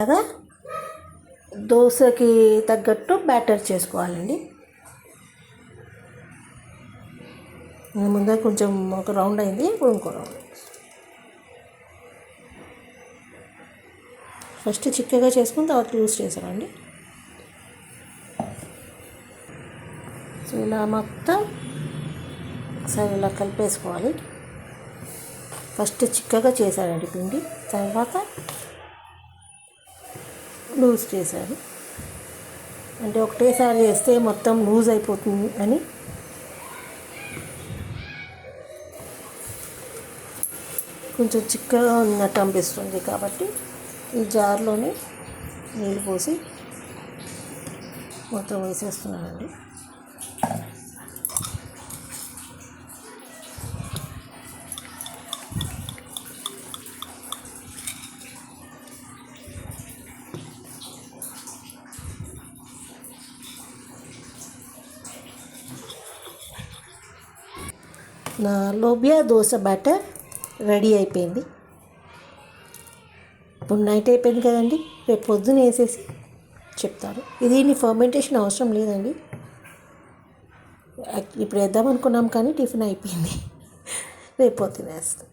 కదా దోశకి తగ్గట్టు బ్యాటర్ చేసుకోవాలండి. ముందే కొంచెం ఒక రౌండ్ అయింది, ఇప్పుడు ఇంకో రౌండ్. ఫస్ట్ చిక్కగా చేసుకుని తర్వాత లూజ్ చేసానండి. సో ఇలా మొత్తం ఒకసారి ఇలా కలిపేసుకోవాలి. ఫస్ట్ చిక్కగా చేశానండి పిండి, తర్వాత లూజ్ చేశాను. అంటే ఒకటేసారి చేస్తే మొత్తం లూజ్ అయిపోతుంది అని కొంచెం చిక్కగా ఉన్నట్టు అనిపిస్తుంది. కాబట్టి ఈ జార్లోనే నీళ్ళు పోసి మొత్తం వేసేస్తున్నానండి. నా లోబియా దోశ బ్యాటర్ రెడీ అయిపోయింది. ఇప్పుడు నైట్ అయిపోయింది కదండి, రేపు పొద్దున వేసేసి చెప్తాను. ఇది ఫర్మెంటేషన్ అవసరం లేదండి. ఇప్పుడు వేద్దాం అనుకున్నాం కానీ టిఫిన్ అయిపోయింది, రేపు పొద్దున వేస్తాం.